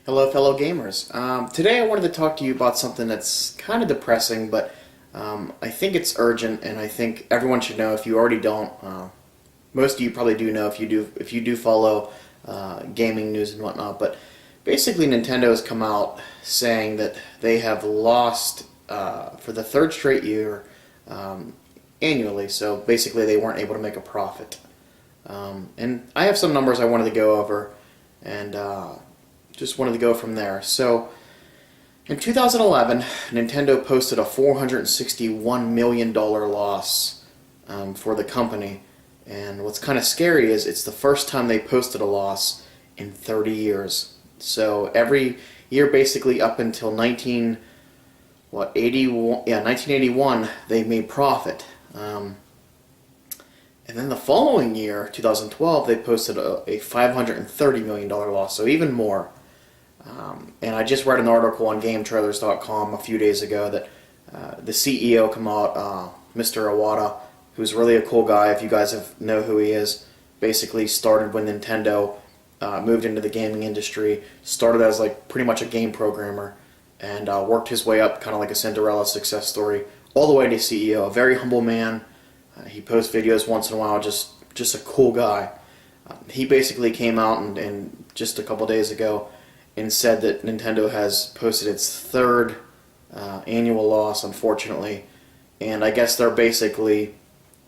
Hello, fellow gamers. Today I wanted to talk to you about something that's kind of depressing, but I think it's urgent, and I think everyone should know. If you already don't, most of you probably do know if you do follow gaming news and whatnot. But basically, Nintendo has come out saying that they have lost for the third straight year annually. So basically, they weren't able to make a profit. And I have some numbers I wanted to go over, and just wanted to go from there. So, in 2011, Nintendo posted a $461 million loss for the company. And what's kind of scary is it's the first time they posted a loss in 30 years. So every year, basically up until 1981, they made profit. And then the following year, 2012, they posted a $530 million loss, so even more. And I just read an article on GameTrailers.com a few days ago that the CEO come out, Mr. Iwata, who's really a cool guy. If you guys know who he is, basically started when Nintendo moved into the gaming industry. Started as like pretty much a game programmer, and worked his way up, kind of like a Cinderella success story, all the way to CEO. A very humble man. He posts videos once in a while. Just a cool guy. He basically came out and just a couple days ago and said that Nintendo has posted its third annual loss, unfortunately. And I guess they're basically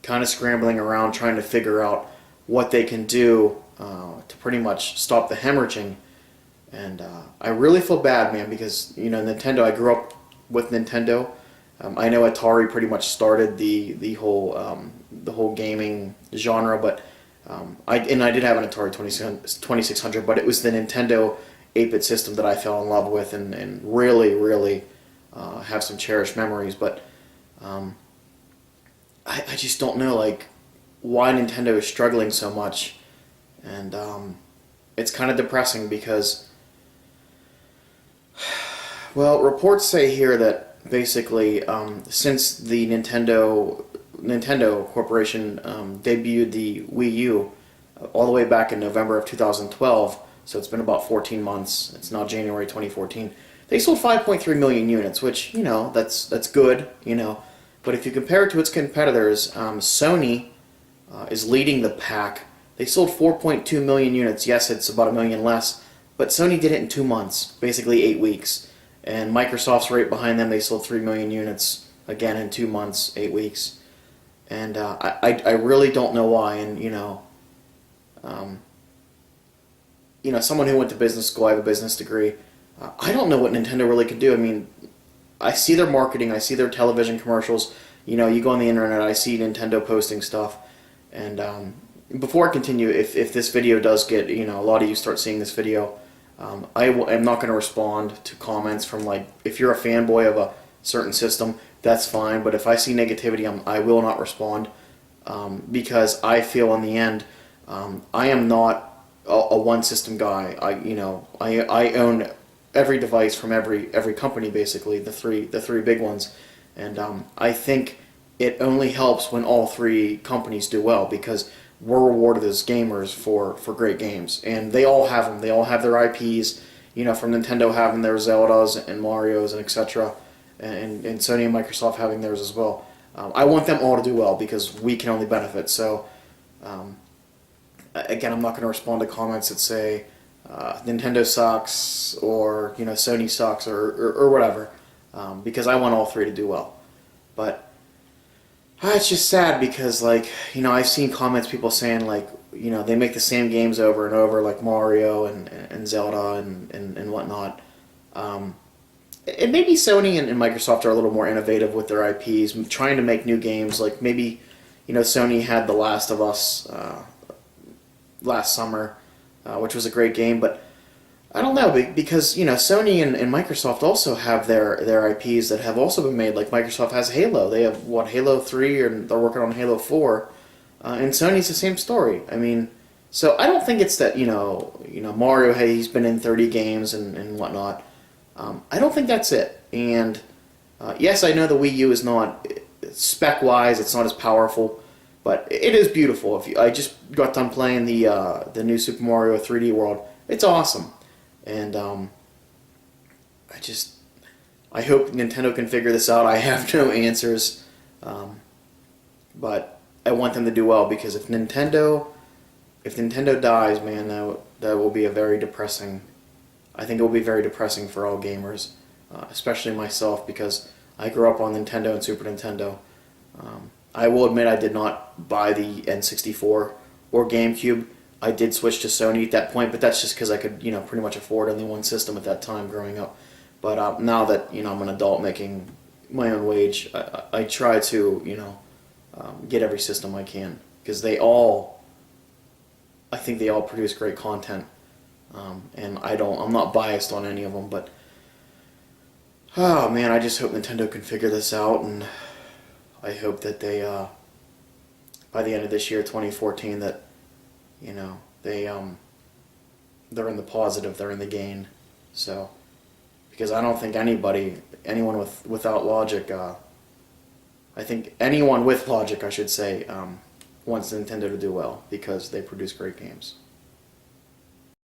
kind of scrambling around trying to figure out what they can do to pretty much stop the hemorrhaging. And I really feel bad, man, because, you know, Nintendo, I grew up with Nintendo. I know Atari pretty much started the whole gaming genre, but I did have an Atari 2600, but it was the Nintendo 8-bit system that I fell in love with and really have some cherished memories. But I just don't know, like, why Nintendo is struggling so much, and it's kind of depressing because, well, reports say here that basically since the Nintendo Corporation debuted the Wii U all the way back in November of 2012. So it's been about 14 months. It's now January 2014. They sold 5.3 million units, which, you know, that's good, you know. But if you compare it to its competitors, Sony is leading the pack. They sold 4.2 million units. Yes, it's about a million less, but Sony did it in 2 months, basically 8 weeks. And Microsoft's right behind them. They sold 3 million units, again, in 2 months, 8 weeks. And I really don't know why. And, someone who went to business school, I have a business degree, I don't know what Nintendo really could do. I mean, I see their marketing, I see their television commercials, you go on the internet, I see Nintendo posting stuff, and before I continue, if this video does get, a lot of you start seeing this video, I am not going to respond to comments from, like, if you're a fanboy of a certain system, that's fine, but if I see negativity, I will not respond, because I feel in the end, I am not a one system guy. I own every device from every company, basically, the three big ones, and I think it only helps when all three companies do well, because we're rewarded as gamers for great games, and they all have them. They all have their IPs, from Nintendo having their Zeldas and Marios and etc., and Sony and Microsoft having theirs as well. I want them all to do well because we can only benefit. So again, I'm not going to respond to comments that say Nintendo sucks or Sony sucks or whatever, because I want all three to do well. But it's just sad because, like, I've seen comments, people saying, like, they make the same games over and over, like Mario and Zelda and whatnot. And maybe Sony and Microsoft are a little more innovative with their IPs, trying to make new games. Like, maybe Sony had The Last of Us last summer, which was a great game, but I don't know, because Sony and Microsoft also have their IPs that have also been made. Like, Microsoft has Halo. They have Halo 3, and they're working on Halo 4, and Sony's the same story. I mean, so I don't think it's that Mario, hey, he's been in 30 games and whatnot. I don't think that's it. And yes, I know the Wii U is not spec wise, it's not as powerful, but it is beautiful. I just got done playing the new Super Mario 3D World. It's awesome, and I hope Nintendo can figure this out. I have no answers, but I want them to do well, because if Nintendo dies, man, that will be a very depressing. I think it will be very depressing for all gamers, especially myself, because I grew up on Nintendo and Super Nintendo. I will admit I did not buy the N64 or GameCube. I did switch to Sony at that point, but that's just because I could, pretty much afford only one system at that time growing up. But now that I'm an adult making my own wage, I try to get every system I can, because I think they all produce great content, and I'm not biased on any of them. But oh man, I just hope Nintendo can figure this out, and I hope that they by the end of this year, 2014, that they're in the positive, they're in the gain. So, because I don't think anyone without logic, I think anyone with logic, I should say, wants Nintendo to do well, because they produce great games.